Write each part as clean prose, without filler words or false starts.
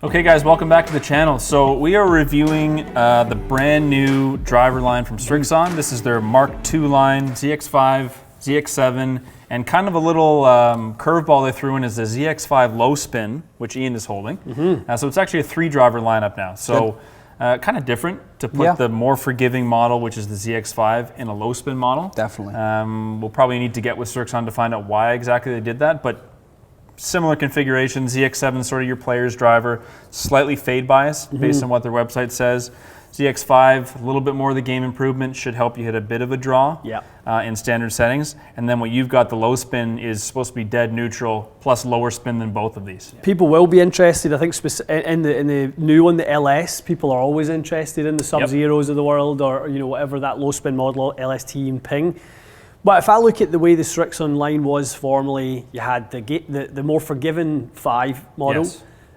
Okay guys, welcome back to the channel. So we are reviewing the brand new driver line from Srixon. This is their Mark II line, ZX5, ZX7, and kind of a little curveball they threw in is the ZX5 low spin, which Ian is holding. So it's actually a 3-driver lineup now. So kind of different to put the more forgiving model, which is the ZX5, in a low spin model. Definitely. We'll probably need to get with Srixon to find out why exactly they did that, but similar configuration. ZX7 sort of your player's driver, slightly fade bias based on what their website says. ZX5, a little bit more of the game improvement, should help you hit a bit of a draw in standard settings. And then what you've got, the low spin, is supposed to be dead neutral plus lower spin than both of these. People will be interested, I think, in the new one, the LS. People are always interested in the Sub-Zeros of the world, or whatever that low spin model, LST and Ping. But if I look at the way the Srixon line was formerly, you had the more forgiving 5 model,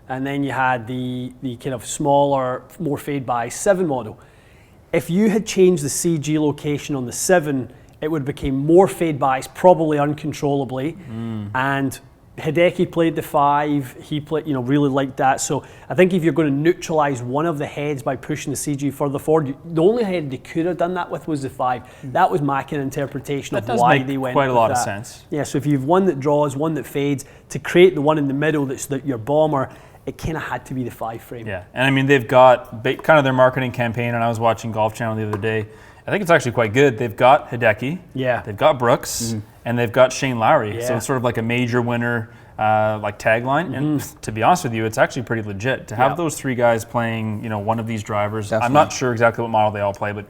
and then you had the kind of smaller, more fade by 7 model. If you had changed the CG location on the 7, it would have become more fade bias, probably uncontrollably, and Hideki played the 5, he played, really liked that. So I think if you're going to neutralize one of the heads by pushing the CG further forward, the only head they could have done that with was the 5. That was my kind of interpretation of why they went with that. Quite a lot of sense. Yeah, so if you've one that draws, one that fades, to create the one in the middle that's your bomber, it kind of had to be the 5 frame. Yeah, and I mean, they've got kind of their marketing campaign, and I was watching Golf Channel the other day. I think it's actually quite good. They've got Hideki, they've got Brooks, and they've got Shane Lowry. So it's sort of like a major winner like tagline. And to be honest with you, it's actually pretty legit to have those 3 guys playing, one of these drivers. Definitely. I'm not sure exactly what model they all play, but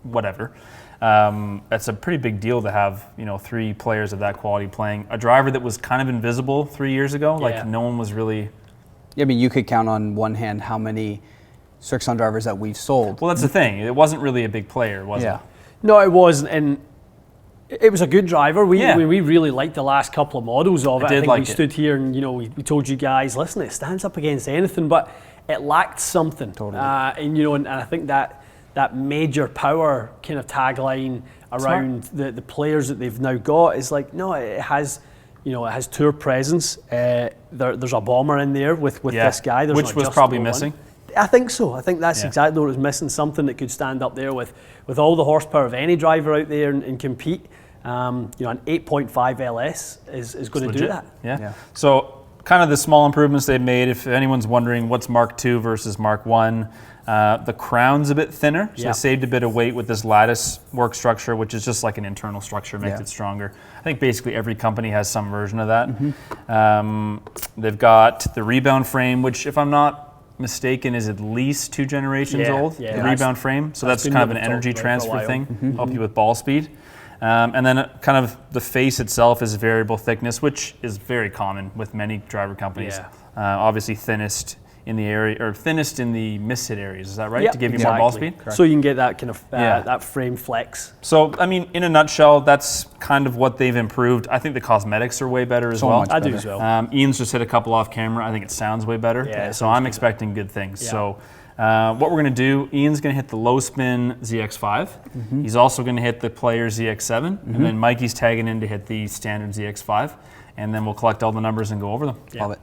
whatever. It's a pretty big deal to have 3 players of that quality playing a driver that was kind of invisible 3 years ago. Like no one was really. Yeah, I mean, you could count on one hand how many Srixon drivers that we've sold. Well, that's the thing. It wasn't really a big player, was it? No, it wasn't, and it was a good driver. We really liked the last couple of models of it. I think we stood here and we told you guys, listen, it stands up against anything, but it lacked something. Totally. And I think that major power kind of tagline around the players that they've now got is like, no, it has. It has tour presence. There's a bomber in there with this guy. There's which was probably missing. I think so. I think that's exactly what it was missing. Something that could stand up there with all the horsepower of any driver out there and compete. An 8.5 LS is going to do that. Yeah. So kind of the small improvements they've made. If anyone's wondering what's Mark II versus Mark I, the crown's a bit thinner, so they saved a bit of weight with this lattice work structure, which is just like an internal structure, makes it stronger. I think basically every company has some version of that. They've got the rebound frame, which if I'm not mistaken is at least 2 generations old, the rebound frame. So that's kind of an energy transfer thing, help you with ball speed. And then kind of the face itself is variable thickness, which is very common with many driver companies. Obviously thinnest in the area, or thinnest in the mishit areas, is that right? To give you more ball speed? Correct. So you can get that kind of that frame flex. So, I mean, in a nutshell, that's kind of what they've improved. I think the cosmetics are way better as well. I do as well. Ian's just hit a couple off camera. I think it sounds way better. So I'm expecting good things. So what we're going to do, Ian's going to hit the low spin ZX5. He's also going to hit the player ZX7. And then Mikey's tagging in to hit the standard ZX5. And then we'll collect all the numbers and go over them. Love it.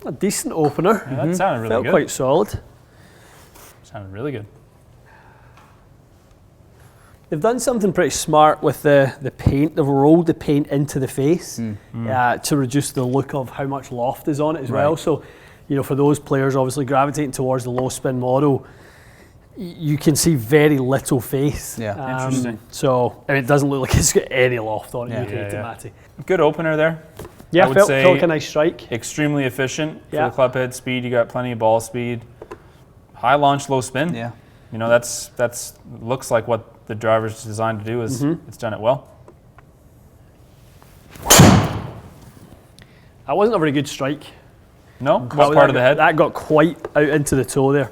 A decent opener. Yeah, that sounded really good. Felt quite solid. Sounded really good. They've done something pretty smart with the paint. They've rolled the paint into the face to reduce the look of how much loft is on it as well. So, for those players obviously gravitating towards the low spin model, you can see very little face. Interesting. So, it doesn't look like it's got any loft on it. Matty. Good opener there. Yeah, felt like a nice strike. Extremely efficient for the club head speed. You got plenty of ball speed. High launch, low spin. Yeah. That's looks like what the driver's designed to do. Is it's done it well. That wasn't a very good strike. No, what part of the head? That got quite out into the toe there.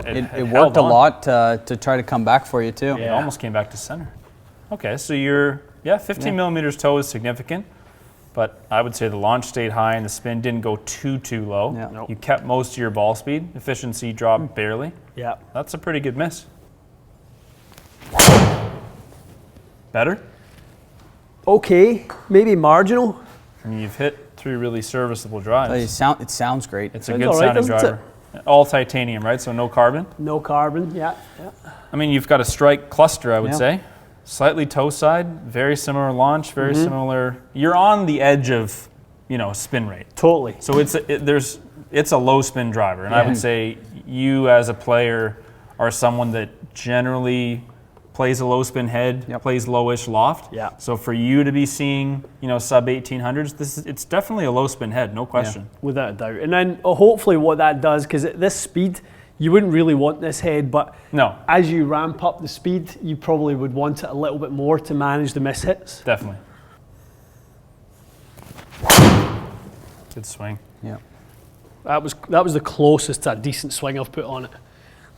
It worked a lot to try to come back for you too. It almost came back to center. Okay, so you're 15 millimeters toe is significant. But I would say the launch stayed high and the spin didn't go too low. Yeah. You kept most of your ball speed. Efficiency dropped barely. Yeah. That's a pretty good miss. Better? Okay, maybe marginal. I mean, you've hit 3 really serviceable drives. It sounds great. It's a good sounding driver. All titanium, right? So no carbon? No carbon, yeah. I mean, you've got a strike cluster, I would say. Slightly toe side, very similar launch, very similar. You're on the edge of, spin rate. Totally. So it's a low spin driver, and I would say you as a player are someone that generally plays a low spin head, plays lowish loft. Yeah. So for you to be seeing, sub 1800s, it's definitely a low spin head, no question. Yeah, without a doubt. And then hopefully what that does, because at this speed, you wouldn't really want this head, but as you ramp up the speed, you probably would want it a little bit more to manage the miss hits. Definitely. Good swing. Yeah. That was the closest to a decent swing I've put on it.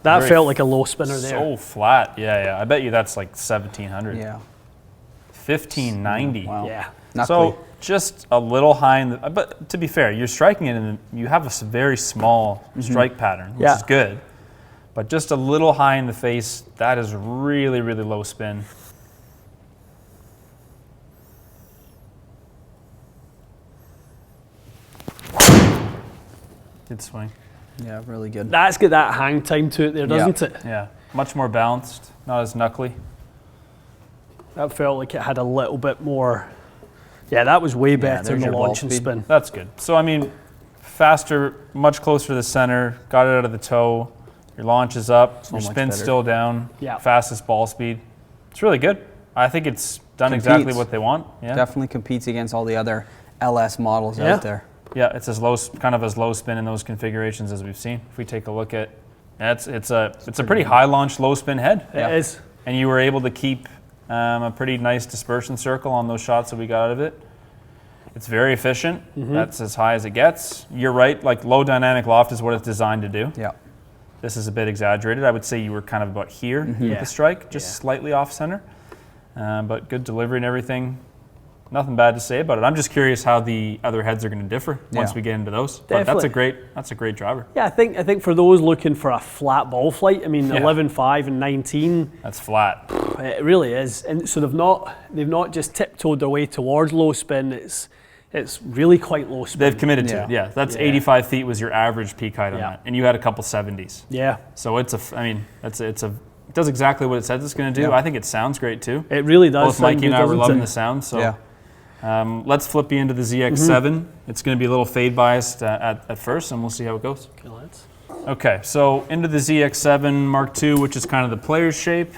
That felt like a low spinner there. So flat. Yeah. I bet you that's like 1700. Yeah. 1590. Wow. Yeah. So just a little high in the, but to be fair, you're striking it and you have a very small strike pattern, which is good. But just a little high in the face, that is really, really low spin. Good swing. Yeah, really good. That's got that hang time to it there, doesn't it? Yeah, much more balanced, not as knuckly. That felt like it had a little bit more. Yeah, that was way better in the launch and spin. That's good. So, I mean, faster, much closer to the center, got it out of the toe. Your launch is up, your spin's still down, fastest ball speed. It's really good. I think it's done exactly what they want. Yeah. Definitely competes against all the other LS models out there. Yeah, it's as low spin in those configurations as we've seen. If we take a look at, it's a pretty high launch, low spin head. It is. And you were able to keep a pretty nice dispersion circle on those shots that we got out of it. It's very efficient. That's as high as it gets. You're right, like low dynamic loft is what it's designed to do. Yeah. This is a bit exaggerated. I would say you were kind of about here with the strike, just slightly off center. But good delivery and everything. Nothing bad to say about it. I'm just curious how the other heads are going to differ once we get into those. But that's a great driver. Yeah, I think for those looking for a flat ball flight, I mean, 11.5 and 19. That's flat. It really is, and so they've not just tiptoed their way towards low spin. It's really quite low spin. They've committed to it. Yeah, that's 85 feet was your average peak height on that, and you had a couple 70s. Yeah. So it does exactly what it says it's going to do. I think it sounds great too. It really does. Both Mikey and I were loving the sound. So let's flip you into the ZX7. It's going to be a little fade biased at first, and we'll see how it goes. Okay, so into the ZX7 Mark II, which is kind of the player's shape.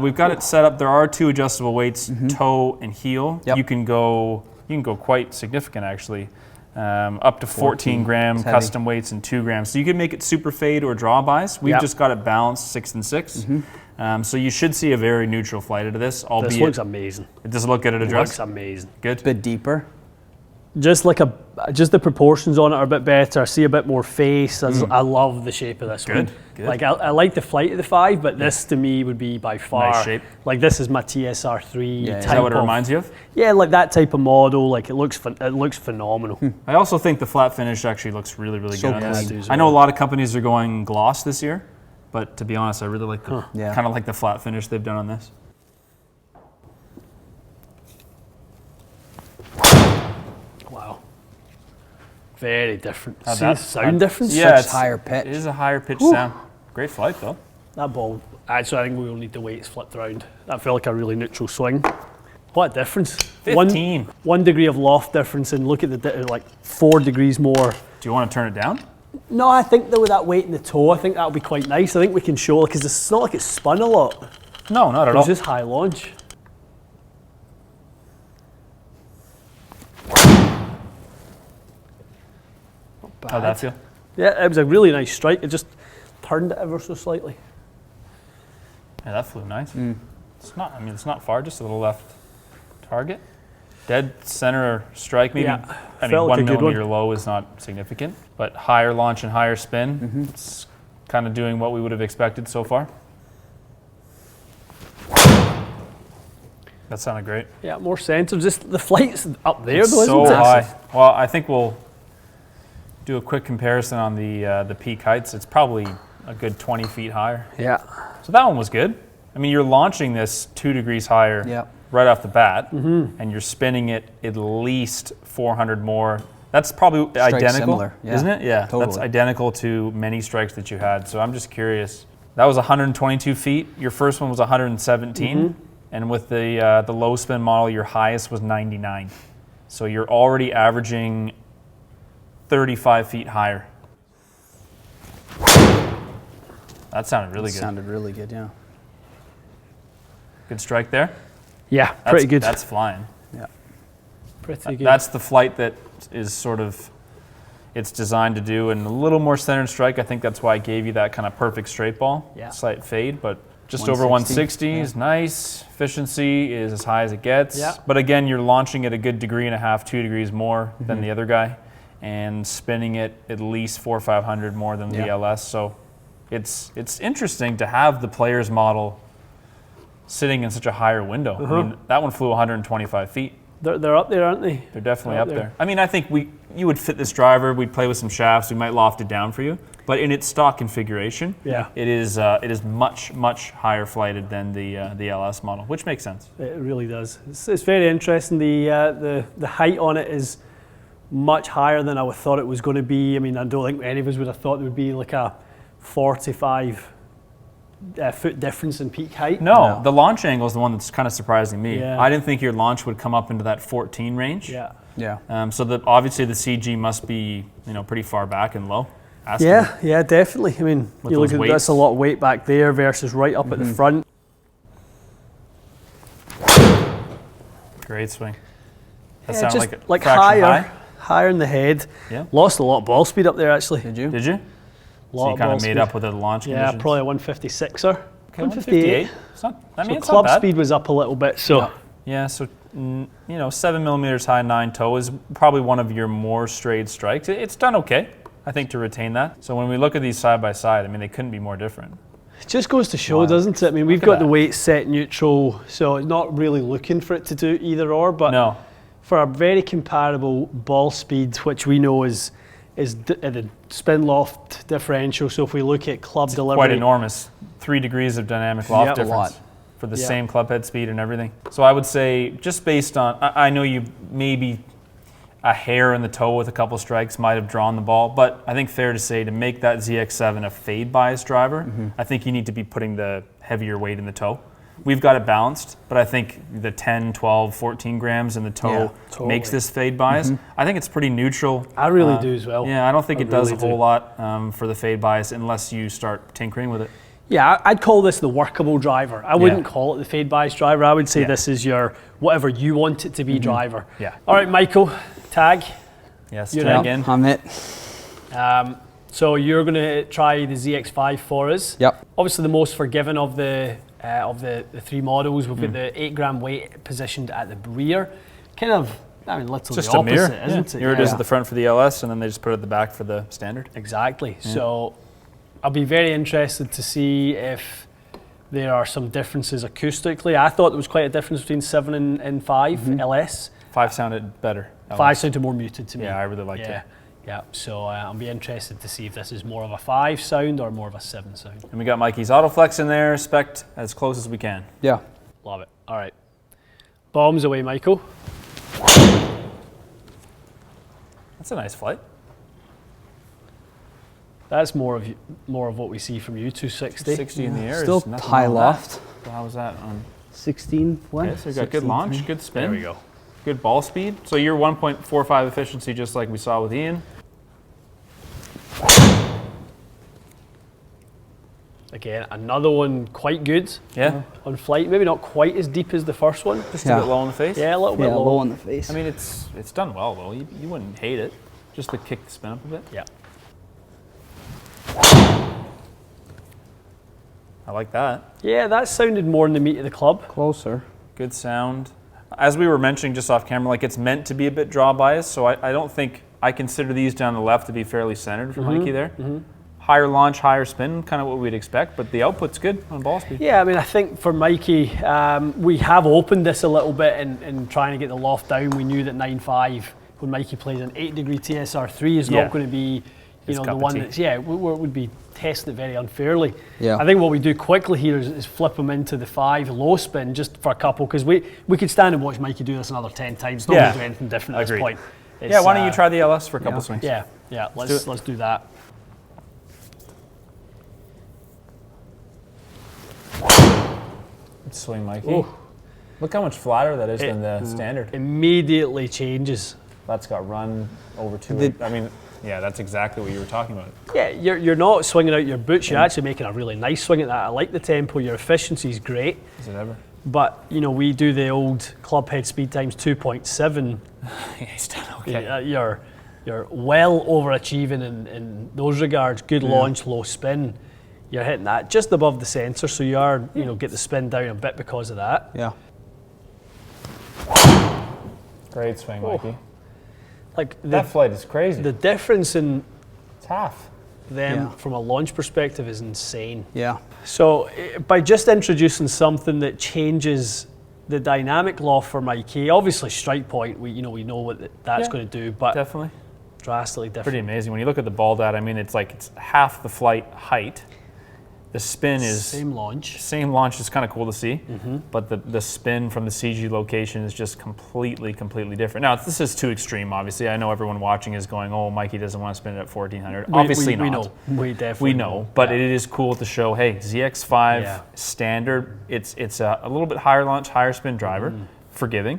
We've got it set up. There are 2 adjustable weights, toe and heel. You can go quite significant actually, up to 14 gram custom weights and 2 grams. So you can make it super fade or draw bias. We've just got it balanced 6 and 6. So you should see a very neutral flight out of this. Albeit, this looks amazing. It does look good at address. It looks amazing. Good. A bit deeper. Just the proportions on it are a bit better. I see a bit more face. I love the shape of this one. Good. Like I like the flight of the 5, but this to me would be by far. Nice shape. Like this is my TSR3 type. Is that what it reminds you of? Yeah, like that type of model. Like it looks phenomenal. I also think the flat finish actually looks really, really good on this. I know a lot of companies are going gloss this year, but to be honest, I really like kind of like the flat finish they've done on this. Wow. Very different. See the sound difference? Yeah, it's higher pitch. It is a higher pitch sound. Great flight though. That ball, actually I think we will need the weights flipped around. That felt like a really neutral swing. What a difference. 15. One degree of loft difference, and look at like 4 degrees more. Do you want to turn it down? No, I think though with that weight in the toe, I think that'll be quite nice. I think we can show, because it's not like it's spun a lot. No, not at all. It's just high launch. How'd that feel? Yeah, it was a really nice strike. It just turned it ever so slightly. Yeah, that flew nice. It's not far, just a little left target. Dead center strike, maybe. Yeah, I mean, like 1 millimeter low is not significant, but higher launch and higher spin. It's kind of doing what we would have expected so far. That sounded great. Yeah, more center. Just the flight's up there, though, So isn't it? high. Well, I think we'll do a quick comparison on the peak heights. It's probably a good 20 feet higher. Yeah. So that one was good. I mean, you're launching this 2 degrees higher right off the bat, and you're spinning it at least 400 more. That's probably identical, similar, yeah. isn't it? Yeah, Totally. That's identical to many strikes that you had. So I'm just curious. That was 122 feet. Your first one was 117, and with the low spin model, your highest was 99. So you're already averaging 35 feet higher. That sounded really good. Sounded really good, yeah. Good strike there. Yeah, pretty good. That's flying. Yeah. Pretty good. That's the flight that is sort of, it's designed to do, and a little more centered strike. I think that's why I gave you that kind of perfect straight ball. Yeah. Slight fade, but just over 160 is nice. Efficiency is as high as it gets. Yeah. But again, you're launching at a good 1.5 degrees, 2 degrees more than the other guy, and spinning it at least 400 or 500 more than the LS. So it's interesting to have the player's model sitting in such a higher window. I mean, that one flew 125 feet. They're up there, aren't they? They're definitely up there. I mean, I think you would fit this driver. We'd play with some shafts. We might loft it down for you. But in its stock configuration, it is much higher flighted than the LS model, which makes sense. It really does. It's very interesting. The height on it is much higher than I thought it was going to be. I mean, I don't think any of us would have thought there would be like a 45 foot difference in peak height. No, the launch angle is the one that's kind of surprising me. Yeah. I didn't think your launch would come up into that 14 range. Yeah. Yeah. So obviously the CG must be pretty far back and low. Yeah, definitely. I mean, you look at that's a lot of weight back there versus right up at the front. Great swing. That Yeah, sounded just like a fraction higher in the head. Yeah. Lost a lot of ball speed up there actually. Did you? Did you? So you kind of made up with the launch conditions? Yeah, probably a 156er. Okay, 158. It's not, I mean, So it's club not bad. speed was up a little bit. So Yeah, so 7 millimeters high, 9 toe is probably one of your more strayed strikes. It's done okay, I think, to retain that. So when we look at these side by side, I mean, they couldn't be more different. it just goes to show, doesn't it? I mean, we've got the weight set neutral, so it's not really looking for it to do either or. But No. for a very comparable ball speed, which we know is the spin loft differential. So if we look at club delivery, Quite enormous. 3 degrees of dynamic loft Yeah. difference. A lot. For the same club head speed and everything. So I would say, just based on, I know you maybe a hair in the toe with a couple strikes might have drawn the ball, but I think fair to say to make that ZX7 a fade bias driver, I think you need to be putting the heavier weight in the toe. We've got it balanced, but I think the 10, 12, 14 grams in the toe makes this fade bias. I think it's pretty neutral. I really do as well. Yeah, I don't think it does a really whole lot for the fade bias unless you start tinkering with it. Yeah, I'd call this the workable driver. I wouldn't call it the fade bias driver. I would say this is your whatever you want it to be driver. Yeah. All right, Michael, tag. Yes, You're tag in. in. I'm it. So you're going to try the ZX5 for us. Yep. Obviously, the most forgiving of the three models. We've got the 8 gram weight positioned at the rear. Kind of, I mean, literally Just the a mirror, opposite, isn't it? Here it is at the front for the LS, and then they just put it at the back for the standard. Exactly. So I'll be very interested to see if there are some differences acoustically. I thought there was quite a difference between 7 and 5 LS. 5 sounded better. 5 sounded more muted to me. Yeah, I really liked it. Yeah, so I'll be interested to see if this is more of a 5 sound or more of a 7 sound. And we got Mikey's Autoflex in there, spec'd as close as we can. Yeah. Love it. All right. Bombs away, Michael. That's a nice flight. That's more of what we see from you, 260. 60 in the air. Still is nothing high wrong with loft. that. So how was that on? 16 what? Okay, so you got good launch, good spin. There we go. Good ball speed. So you're 1.45 efficiency, just like we saw with Ian. Again, another one quite good. Yeah. On flight, maybe not quite as deep as the first one. Just a bit low in the face. Yeah, a little bit Yeah, low. low on the face. I mean, it's done well though. You wouldn't hate it. Just to kick the spin up a bit. Yeah. I like that. Yeah, that sounded more in the meat of the club. Closer. Good sound. As we were mentioning just off camera, like it's meant to be a bit draw bias, so I don't think I consider these down the left to be fairly centered for Mikey there. Higher launch, higher spin, kind of what we'd expect, but the output's good on ball speed. Yeah, I mean, I think for Mikey, we have opened this a little bit in trying to get the loft down. We knew that 9.5, when Mikey plays an 8 degree TSR3, is not going to be you know, the one that's, would be testing it very unfairly. Yeah. I think what we do quickly here is flip them into the 5 low spin just for a couple, because we could stand and watch Mikey do this another 10 times. Not going to do anything different at this point. Yeah, why don't you try the LS for a couple swings? Yeah, let's do that. Swing, Mikey. Ooh. Look how much flatter that is than the standard. Immediately changes. That's got run over 2. I mean, yeah, that's exactly what you were talking about. Yeah, you're not swinging out your boots. You're actually making a really nice swing at that. I like the tempo. Your efficiency is great. Is it ever? But, you know, we do the old club head speed times 2.7. He's done okay. You're well overachieving in those regards. Good launch, low spin. You're hitting that just above the sensor, so you are, you know, get the spin down a bit because of that. Yeah. Great swing, Mikey. Like that flight is crazy. The difference in it's half them from a launch perspective is insane. Yeah. So by just introducing something that changes the dynamic loft for Mikey, obviously strike point, we know what that's going to do, but definitely drastically different. Pretty amazing when you look at the ball data. I mean, it's half the flight height. The spin is same launch. Same launch is kind of cool to see, but the spin from the CG location is just completely different. Now this is too extreme. Obviously, I know everyone watching is going, "Oh, Mikey doesn't want to spin it at 1400." Obviously not. We know. We definitely know. But it is cool to show. Hey, ZX5 standard. It's a little bit higher launch, higher spin driver, forgiving,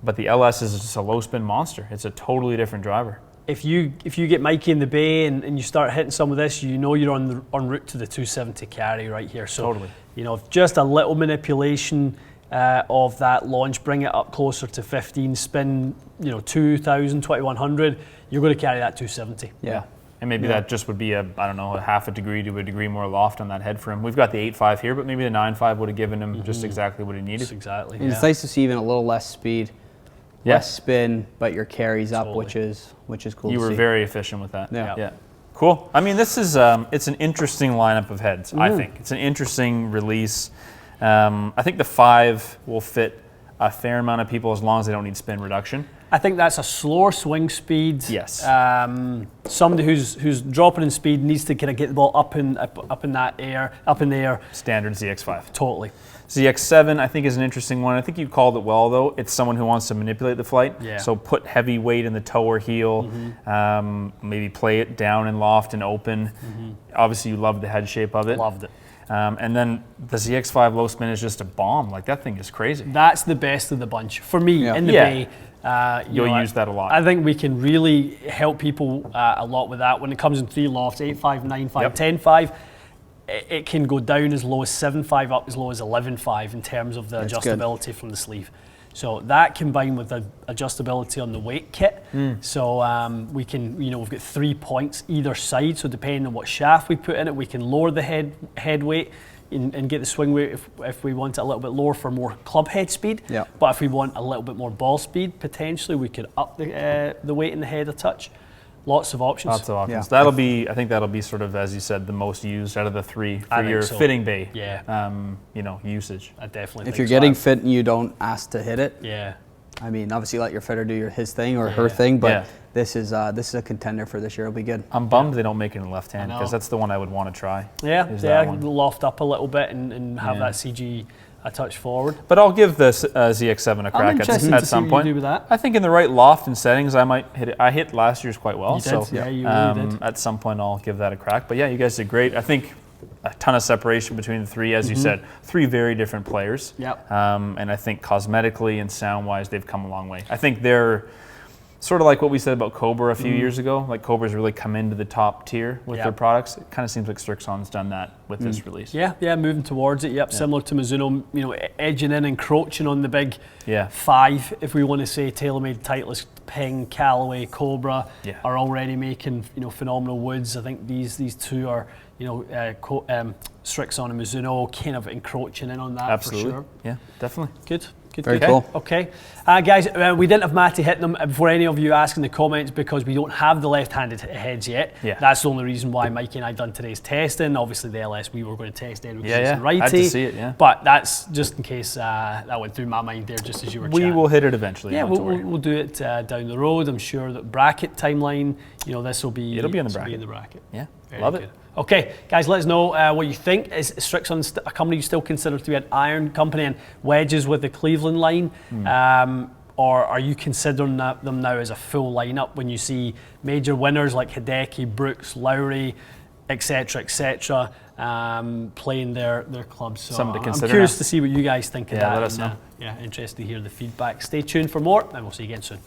but the LS is just a low spin monster. It's a totally different driver. If you get Mikey in the bay and you start hitting some of this, you know you're en route to the 270 carry right here. So you know, just a little manipulation of that launch, bring it up closer to 15, spin, you know, 2000, 2100, you're going to carry that 270. Yeah. And maybe that just would be a half a degree to a degree more loft on that head for him. We've got the 8.5 here, but maybe the 9.5 would have given him just exactly what he needed. Just exactly. And it's nice to see even a little less speed. Less spin, but your carry's up, which is cool to see. You were very efficient with that. Yeah. Cool. I mean, this is it's an interesting lineup of heads. I think it's an interesting release. I think the 5 will fit a fair amount of people as long as they don't need spin reduction. I think that's a slower swing speed. Yes. Somebody who's dropping in speed needs to kind of get the ball up in the air. Standard ZX5. Totally. ZX7, I think, is an interesting one. I think you called it well, though. It's someone who wants to manipulate the flight. Yeah. So put heavy weight in the toe or heel, maybe play it down in loft and open. Obviously, you love the head shape of it. Loved it. And then the ZX5 low spin is just a bomb. Like, that thing is crazy. That's the best of the bunch. For me, in the bay, you'll use that a lot. I think we can really help people a lot with that. When it comes in 3 lofts, 8.5, 9.5, 10.5, it can go down as low as 7.5, up as low as 11.5 in terms of the adjustability from the sleeve. So that combined with the adjustability on the weight kit, so we can, we've got 3 points either side. So depending on what shaft we put in it, we can lower the head weight and get the swing weight if we want it a little bit lower for more club head speed. Yeah. But if we want a little bit more ball speed, potentially we could up the weight in the head a touch. Lots of options. Lots of options. Yeah. I think that'll be sort of, as you said, the most used out of the 3 for your fitting bay. Yeah. Usage. I definitely. If you're getting fit and you don't ask to hit it. Yeah. I mean, obviously let your fitter do his thing or her thing, but this is a contender for this year. It'll be good. I'm bummed they don't make it in left hand because that's the one I would want to try. Yeah. Loft up a little bit and have that CG a touch forward. But I'll give this ZX7 a crack at some point. You do with that. I think in the right loft and settings, I might hit it. I hit last year's quite well. You did. So you really did. At some point, I'll give that a crack. But yeah, you guys did great. I think a ton of separation between the 3, as you said. 3 very different players. Yep. And I think cosmetically and sound-wise, they've come a long way. I think they're sort of like what we said about Cobra a few years ago. Like Cobra's really come into the top tier with their products. It kind of seems like Srixon's done that with this release. Yeah, moving towards it. Yep, similar to Mizuno, edging in, encroaching on the big 5, if we want to say. TaylorMade, Titleist, Ping, Callaway, Cobra are already making phenomenal woods. I think these 2 are Srixon and Mizuno kind of encroaching in on that. Absolutely. For sure. Yeah, definitely. Good. Good. Very cool. Okay. Guys, we didn't have Matty hitting them before any of you ask in the comments because we don't have the left-handed heads yet. Yeah. That's the only reason why Mikey and I done today's testing. Obviously, the LS we were going to test anyway because it's righty. I had to see it, yeah. But that's just in case that went through my mind there just as you were chatting. We will hit it eventually. Yeah, we'll do it down the road. I'm sure that bracket timeline, this will be... It'll be in the bracket. Yeah, love it. Okay, guys, let us know what you think. Is Srixon a company you still consider to be an iron company and wedges with the Cleveland line? Or are you considering them now as a full lineup when you see major winners like Hideki, Brooks, Lowry, etc., playing their clubs? So something to consider. I'm curious to see what you guys think of that. Let us know. Interested to hear the feedback. Stay tuned for more, and we'll see you again soon.